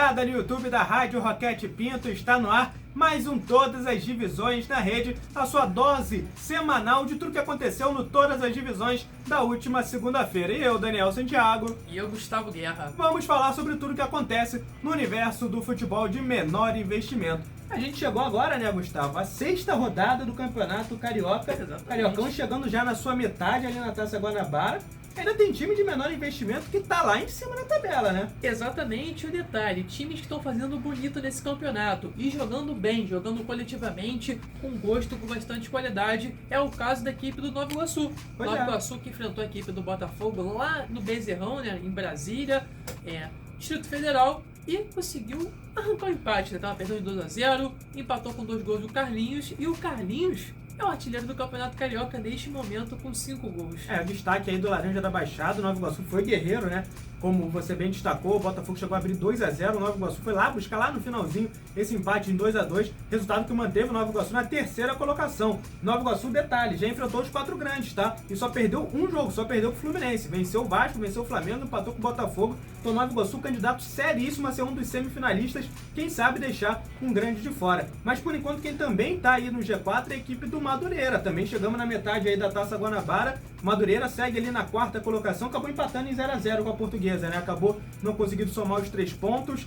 rapaziada, no YouTube da Rádio Roquete Pinto está no ar mais um Todas as Divisões na Rede, a sua dose semanal de tudo que aconteceu no Todas as Divisões da última segunda-feira. E eu, Daniel Santiago. E eu, Gustavo Guerra. Vamos falar sobre tudo que acontece no universo do futebol de menor investimento. A gente chegou agora, né, Gustavo? A sexta rodada do Campeonato Carioca. Exatamente. Cariocão chegando já na sua metade ali na Taça Guanabara. Ainda tem time de menor investimento que tá lá em cima na tabela, né? Exatamente o detalhe. Times que estão fazendo bonito nesse campeonato e jogando bem, jogando coletivamente, com gosto, com bastante qualidade. É o caso da equipe do Nova Iguaçu. Nova Iguaçu que enfrentou a equipe do Botafogo lá no Bezerrão, né, em Brasília, Distrito Federal, e conseguiu arrancar o empate, né? Tava perdendo de 2-0, empatou com 2 gols do Carlinhos, e o Carlinhos é o artilheiro do Campeonato Carioca neste momento com 5 gols. O destaque aí do Laranja da Baixada, o Nova Iguaçu foi guerreiro, né? Como você bem destacou, o Botafogo chegou a abrir 2-0, o Nova Iguaçu foi lá buscar lá no finalzinho esse empate em 2-2, resultado que manteve o Nova Iguaçu na terceira colocação. Nova Iguaçu, detalhe, já enfrentou os 4 grandes, tá? E só perdeu um jogo, só perdeu o Fluminense. Venceu o Vasco, venceu o Flamengo, empatou com o Botafogo. Então o Nova Iguaçu, candidato seríssimo a ser um dos semifinalistas, quem sabe deixar um grande de fora. Mas por enquanto quem também tá aí no G4 é a equipe do Madureira. Também chegamos na metade aí da Taça Guanabara. Madureira segue ali na 4ª colocação, acabou empatando em 0-0 com a Portuguesa, né? Acabou não conseguindo somar os 3 pontos.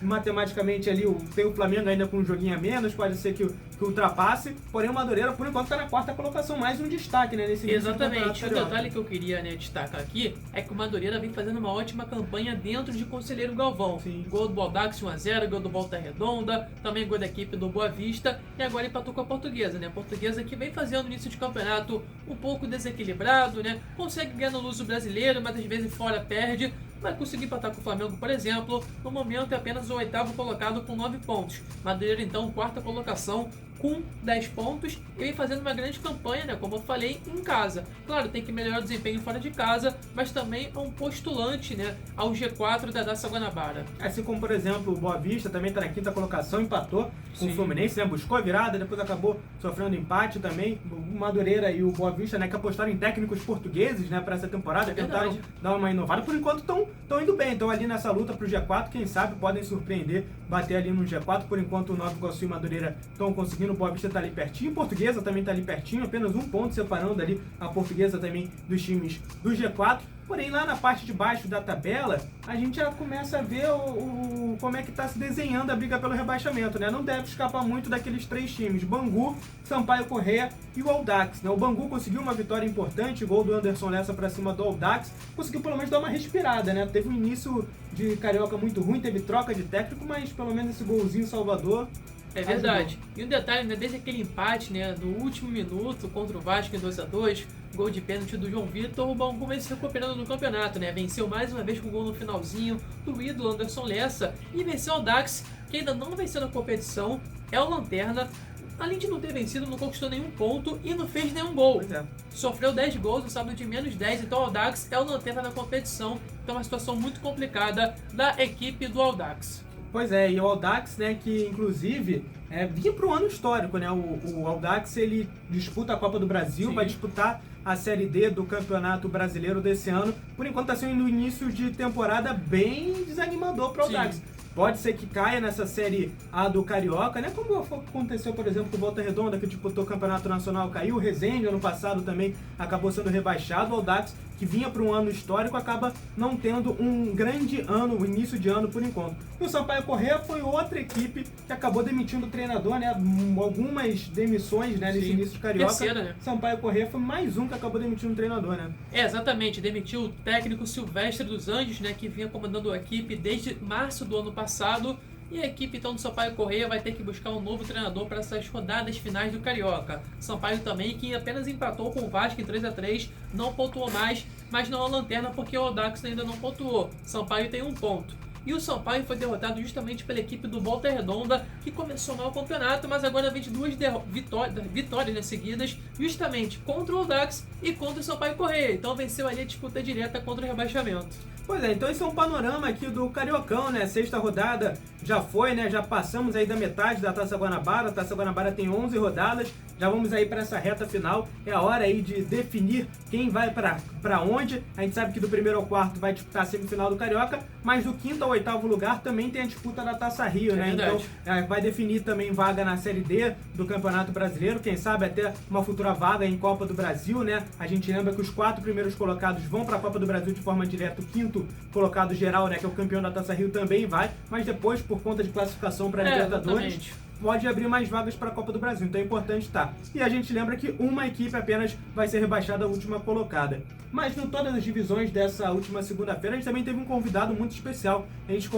Matematicamente ali tem o Flamengo ainda com um joguinho a menos, pode ser que ultrapasse. Porém o Madureira por enquanto está na 4ª colocação, mais um destaque, né? Nesse Exatamente. O detalhe que eu queria, né, destacar aqui é que o Madureira vem fazendo uma ótima campanha dentro de Conselheiro Galvão. Sim. Gol do Audax 1-0, gol do Volta Redonda, também gol da equipe do Boa Vista, e agora empatou com a Portuguesa, né? A Portuguesa que vem fazendo o início de campeonato um pouco desequilibrado, né? Consegue ganhar no Luso Brasileiro, mas às vezes fora perde. Vai conseguir empatar com o Flamengo, por exemplo. No momento é apenas o 8º colocado com 9 pontos. Madureira, então, 4ª colocação com 10 pontos e vem fazendo uma grande campanha, né, como eu falei, em casa. Claro, tem que melhorar o desempenho fora de casa, mas também é um postulante, né, ao G4 da Taça Guanabara. Assim como, por exemplo, o Boa Vista também está na 5ª colocação, empatou com o Fluminense, né, buscou a virada, depois acabou sofrendo empate também. O Madureira e o Boa Vista, né, que apostaram em técnicos portugueses, né, para essa temporada, tentaram dar uma inovada. Por enquanto estão indo bem, estão ali nessa luta para o G4, quem sabe podem surpreender, bater ali no G4. Por enquanto o Nova Iguaçu e Madureira estão conseguindo, o Boa Vista está ali pertinho, a Portuguesa também está ali pertinho, apenas um ponto separando ali a Portuguesa também dos times do G4. Porém, lá na parte de baixo da tabela, a gente já começa a ver como é que está se desenhando a briga pelo rebaixamento, né? Não deve escapar muito daqueles 3 times, Bangu, Sampaio Corrêa e o Audax, né? O Bangu conseguiu uma vitória importante, gol do Anderson Lessa para cima do Audax, conseguiu pelo menos dar uma respirada, né? Teve um início de Carioca muito ruim, teve troca de técnico, mas pelo menos esse golzinho Salvador... É verdade. E um detalhe, né, desde aquele empate, né, do último minuto contra o Vasco em 2-2, gol de pênalti do João Vitor, o Bangu vem se recuperando no campeonato, né? Venceu mais uma vez com gol no finalzinho do ídolo Anderson Lessa e venceu o Audax, que ainda não venceu na competição, é o lanterna. Além de não ter vencido, não conquistou nenhum ponto e não fez nenhum gol. Sofreu 10 gols no sábado de menos 10, então o Audax é o lanterna na competição. Então é uma situação muito complicada da equipe do Audax. Pois é, e o Audax, né, que inclusive vinha para um ano histórico, né? O Audax, ele disputa a Copa do Brasil, vai disputar a Série D do Campeonato Brasileiro desse ano. Por enquanto está sendo um início de temporada bem desanimador para o Audax. Pode ser que caia nessa Série A do Carioca, né? Como aconteceu, por exemplo, com o Volta Redonda, que disputou o Campeonato Nacional, caiu. O Resende, ano passado, também acabou sendo rebaixado. O Audax, que vinha para um ano histórico, acaba não tendo um grande ano, o início de ano, por enquanto. E o Sampaio Corrêa foi outra equipe que acabou demitindo o treinador, né? Algumas demissões, né, nesse início de Carioca. Terceira, né? Sampaio Corrêa foi mais um que acabou demitindo o treinador, né? Exatamente. Demitiu o técnico Silvestre dos Anjos, né, que vinha comandando a equipe desde março do ano passado. E a equipe então do Sampaio Corrêa vai ter que buscar um novo treinador para essas rodadas finais do Carioca. Sampaio também, que apenas empatou com o Vasco em 3-3, não pontuou mais, mas não a lanterna porque o Audax ainda não pontuou. Sampaio tem 1 ponto. E o Sampaio foi derrotado justamente pela equipe do Volta Redonda, que começou mal o campeonato, mas agora vem de 2 vitórias seguidas, justamente contra o Audax e contra o Sampaio Corrêa. Então venceu ali a disputa direta contra o rebaixamento. Pois é, então esse é um panorama aqui do Cariocão, né? 6ª rodada já foi, né? Já passamos aí da metade da Taça Guanabara. A Taça Guanabara tem 11 rodadas. Já vamos aí para essa reta final. É a hora aí de definir quem vai para onde. A gente sabe que do primeiro ao quarto vai disputar a semifinal do Carioca, mas do quinto ao oitavo lugar também tem a disputa da Taça Rio, né? Verdade. Então vai definir também vaga na Série D do Campeonato Brasileiro. Quem sabe até uma futura vaga em Copa do Brasil, né? A gente lembra que os 4 primeiros colocados vão para a Copa do Brasil de forma direta. O quinto colocado geral, né, que é o campeão da Taça Rio, também vai, mas depois, por conta de classificação para Libertadores, exatamente, pode abrir mais vagas para a Copa do Brasil, então é importante estar. E a gente lembra que uma equipe apenas vai ser rebaixada à última colocada. Mas em todas as divisões dessa última segunda-feira, a gente também teve um convidado muito especial. A gente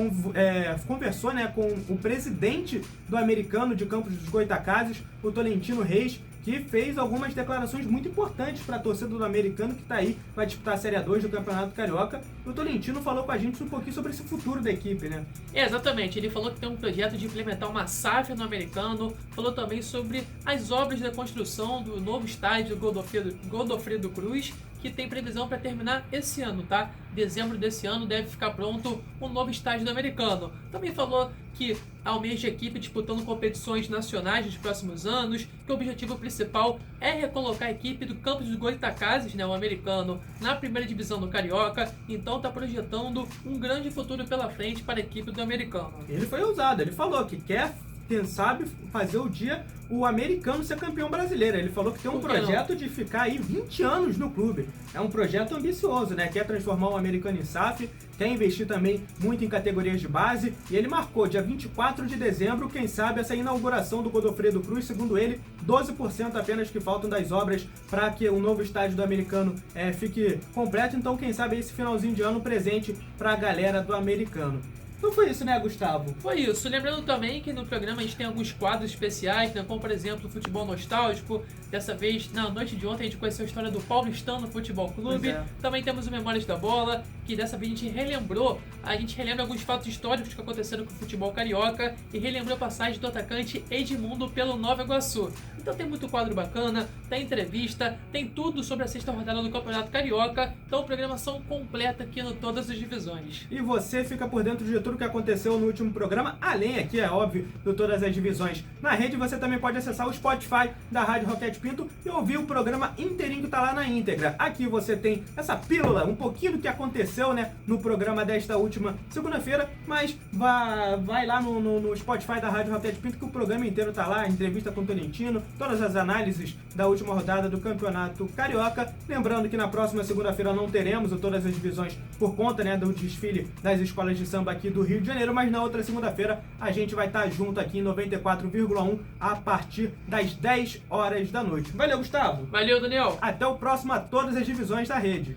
conversou, né, com o presidente do Americano de Campos dos Goytacazes, o Tolentino Reis, que fez algumas declarações muito importantes para a torcida do Americano, que está aí, vai disputar a Série A2 do Campeonato Carioca. O Tolentino falou com a gente um pouquinho sobre esse futuro da equipe, né? Exatamente, ele falou que tem um projeto de implementar uma SAF no Americano, falou também sobre as obras da construção do novo estádio Godofredo Cruz, que tem previsão para terminar esse ano, tá? Dezembro desse ano deve ficar pronto um novo estádio do Americano. Também falou que almeja a equipe disputando competições nacionais nos próximos anos, que o objetivo principal é recolocar a equipe do Campos dos Goytacazes, né, o Americano, na primeira divisão do Carioca, então está projetando um grande futuro pela frente para a equipe do Americano. Ele foi ousado, ele falou que quer, quem sabe, fazer o dia o Americano ser campeão brasileiro. Ele falou que tem um projeto de ficar aí 20 anos no clube. É um projeto ambicioso, né? Quer transformar o Americano em SAF, quer investir também muito em categorias de base, e ele marcou dia 24 de dezembro, quem sabe, essa inauguração do Godofredo Cruz. Segundo ele, 12% apenas que faltam das obras para que o novo estádio do Americano fique completo. Então, quem sabe, esse finalzinho de ano presente para a galera do Americano. Então foi isso, né, Gustavo? Foi isso. Lembrando também que no programa a gente tem alguns quadros especiais, né, como por exemplo o Futebol Nostálgico. Dessa vez, na noite de ontem, a gente conheceu a história do Paulistano Futebol Clube. Também temos o Memórias da Bola, que dessa vez a gente relembra alguns fatos históricos que aconteceram com o futebol carioca e relembrou a passagem do atacante Edmundo pelo Nova Iguaçu. Então tem muito quadro bacana, tem entrevista, tem tudo sobre a sexta rodada do Campeonato Carioca. Então programação completa aqui no Todas as Divisões. E você fica por dentro de tudo que aconteceu no último programa, além aqui, é óbvio, de Todas as Divisões na rede. Você também pode acessar o Spotify da Rádio Roquete Pinto e ouvir o programa inteirinho que tá lá na íntegra. Aqui você tem essa pílula, um pouquinho do que aconteceu, né, no programa desta última segunda-feira, mas vai lá no Spotify da Rádio Roquete Pinto que o programa inteiro tá lá, entrevista com o Tolentino, todas as análises da última rodada do Campeonato Carioca. Lembrando que na próxima segunda-feira não teremos o Todas as Divisões por conta, né, do desfile das escolas de samba aqui do Rio de Janeiro, mas na outra segunda-feira a gente vai estar junto aqui em 94,1 a partir das 10 horas da noite. Valeu, Gustavo! Valeu, Daniel! Até o próximo a Todas as Divisões da rede.